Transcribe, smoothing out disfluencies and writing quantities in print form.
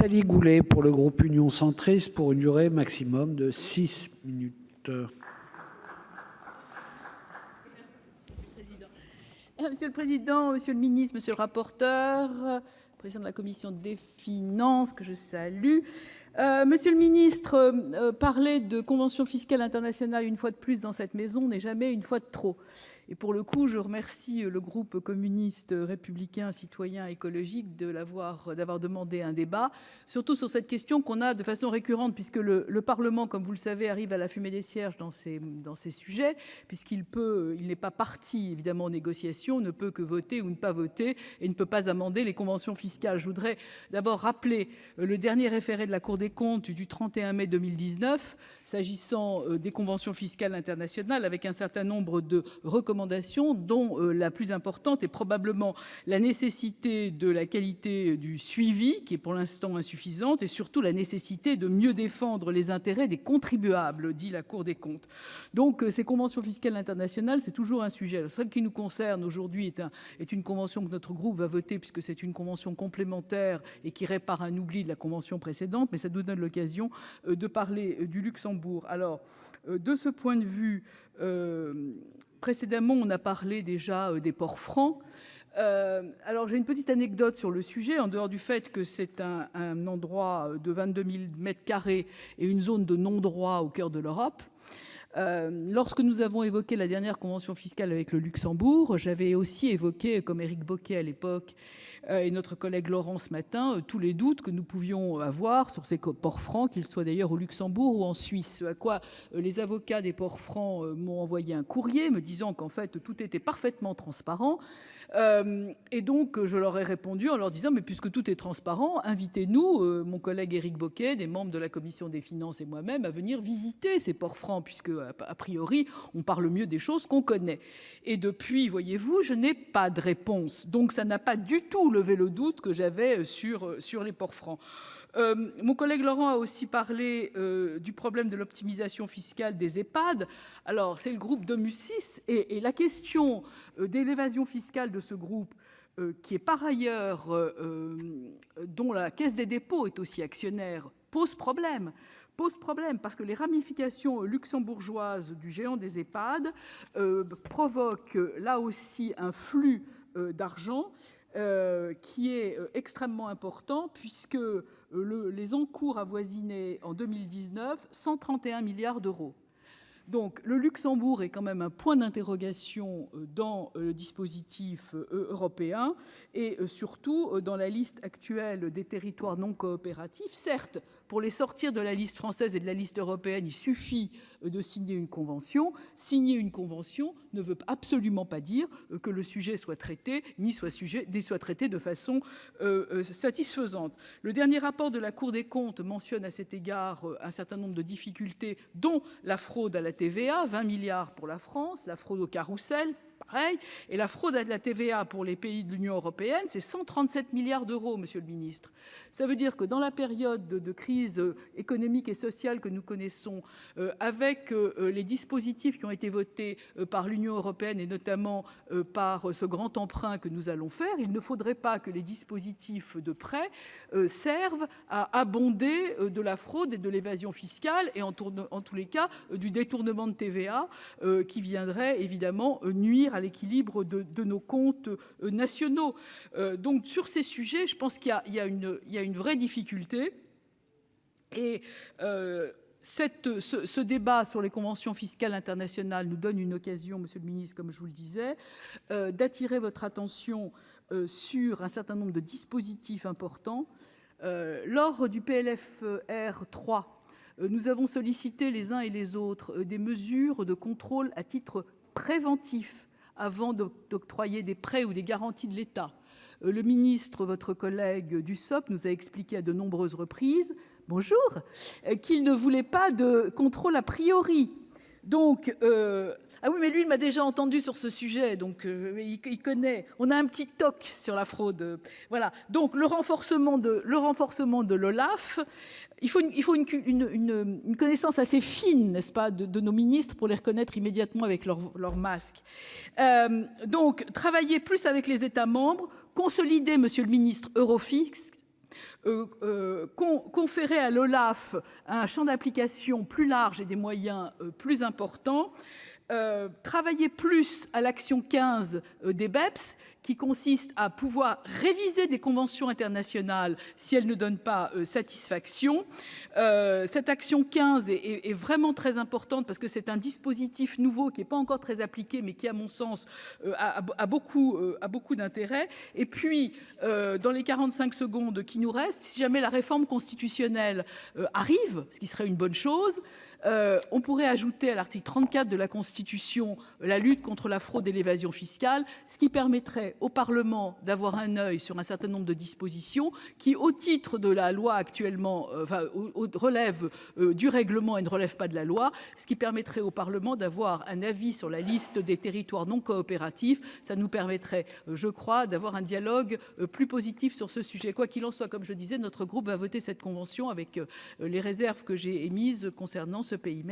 Nathalie Goulet pour le groupe Union centriste pour une durée maximum de 6 minutes. Monsieur le Président, Monsieur le Ministre, Monsieur le rapporteur, Président de la Commission des Finances, que je salue. Monsieur le Ministre, parler de convention fiscale internationale une fois de plus dans cette maison n'est jamais une fois de trop. Et pour le coup, je remercie le groupe communiste républicain citoyen écologique d'avoir demandé un débat, surtout sur cette question qu'on a de façon récurrente, puisque le Parlement, comme vous le savez, arrive à la fumée des cierges dans ces sujets, puisqu'il n'est pas partie évidemment aux négociations, ne peut que voter ou ne pas voter, et ne peut pas amender les conventions fiscales. Je voudrais d'abord rappeler le dernier référé de la Cour des comptes du 31 mai 2019, s'agissant des conventions fiscales internationales, avec un certain nombre de recommandations, dont la plus importante est probablement la nécessité de la qualité du suivi, qui est pour l'instant insuffisante, et surtout la nécessité de mieux défendre les intérêts des contribuables, dit la Cour des comptes. Donc ces conventions fiscales internationales, c'est toujours un sujet. Alors, celle qui nous concerne aujourd'hui est une convention que notre groupe va voter, puisque c'est une convention complémentaire et qui répare un oubli de la convention précédente, mais ça nous donne l'occasion de parler du Luxembourg. Alors, de ce point de vue, précédemment, on a parlé déjà des ports francs. Alors, j'ai une petite anecdote sur le sujet, en dehors du fait que c'est un endroit de 22 000 mètres carrés et une zone de non-droit au cœur de l'Europe. Lorsque nous avons évoqué la dernière convention fiscale avec le Luxembourg, j'avais aussi évoqué, comme Éric Bocquet à l'époque et notre collègue Laurent ce matin, tous les doutes que nous pouvions avoir sur ces ports francs, qu'ils soient d'ailleurs au Luxembourg ou en Suisse. À quoi les avocats des ports francs m'ont envoyé un courrier me disant qu'en fait tout était parfaitement transparent. Et donc je leur ai répondu en leur disant mais puisque tout est transparent, invitez-nous, mon collègue Éric Bocquet, des membres de la Commission des Finances et moi-même, à venir visiter ces ports francs, puisque a priori on parle mieux des choses qu'on connaît. Et depuis, voyez-vous, je n'ai pas de réponse. Donc ça n'a pas du tout levé le doute que j'avais sur les ports francs. Mon collègue Laurent a aussi parlé du problème de l'optimisation fiscale des EHPAD. Alors, c'est le groupe Domus6 et la question de l'évasion fiscale de ce groupe, qui est par ailleurs, dont la Caisse des dépôts est aussi actionnaire, pose problème parce que les ramifications luxembourgeoises du géant des EHPAD provoquent là aussi un flux d'argent qui est extrêmement important, puisque les encours avoisinaient en 2019 131 milliards d'euros. Donc le Luxembourg est quand même un point d'interrogation dans le dispositif européen et surtout dans la liste actuelle des territoires non coopératifs. Certes, pour les sortir de la liste française et de la liste européenne, il suffit de signer une convention. Signer une convention ne veut absolument pas dire que le sujet soit traité, ni soit traité de façon satisfaisante. Le dernier rapport de la Cour des comptes mentionne à cet égard un certain nombre de difficultés, dont la fraude à la TVA, 20 milliards pour la France, la fraude au carrousel, pareil, et la fraude à la TVA pour les pays de l'Union européenne, c'est 137 milliards d'euros, monsieur le ministre. Ça veut dire que dans la période de crise économique et sociale que nous connaissons, avec les dispositifs qui ont été votés par l'Union européenne et notamment par ce grand emprunt que nous allons faire, il ne faudrait pas que les dispositifs de prêt servent à abonder de la fraude et de l'évasion fiscale et en tous les cas du détournement de TVA qui viendrait évidemment nuire à l'équilibre de nos comptes nationaux. Donc sur ces sujets, je pense qu'il y a une vraie difficulté. Et ce débat sur les conventions fiscales internationales nous donne une occasion, monsieur le ministre, comme je vous le disais, d'attirer votre attention sur un certain nombre de dispositifs importants. Lors du PLFR 3, nous avons sollicité les uns et les autres des mesures de contrôle à titre préventif avant d'octroyer des prêts ou des garanties de l'État. Le ministre, votre collègue Dussopt, nous a expliqué à de nombreuses reprises, bonjour, qu'il ne voulait pas de contrôle a priori. Donc, ah oui, mais lui, il m'a déjà entendu sur ce sujet, donc il connaît. On a un petit toc sur la fraude. Voilà. Donc, le renforcement de l'OLAF, il faut une connaissance assez fine, n'est-ce pas, de nos ministres pour les reconnaître immédiatement avec leur masque. Donc, travailler plus avec les États membres, consolider, monsieur le ministre, Eurofix, conférer à l'OLAF un champ d'application plus large et des moyens plus importants, travailler plus à l'action 15 des BEPS, qui consiste à pouvoir réviser des conventions internationales si elles ne donnent pas satisfaction. Cette action 15 est vraiment très importante parce que c'est un dispositif nouveau qui n'est pas encore très appliqué, mais qui, à mon sens, a beaucoup d'intérêt. Et puis, dans les 45 secondes qui nous restent, si jamais la réforme constitutionnelle arrive, ce qui serait une bonne chose, on pourrait ajouter à l'article 34 de la Constitution la lutte contre la fraude et l'évasion fiscale, ce qui permettrait au Parlement d'avoir un œil sur un certain nombre de dispositions qui, au titre de la loi actuellement, relèvent du règlement et ne relèvent pas de la loi, ce qui permettrait au Parlement d'avoir un avis sur la liste des territoires non coopératifs. Ça nous permettrait, je crois, d'avoir un dialogue plus positif sur ce sujet. Quoi qu'il en soit, comme je disais, notre groupe va voter cette convention avec les réserves que j'ai émises concernant ce pays.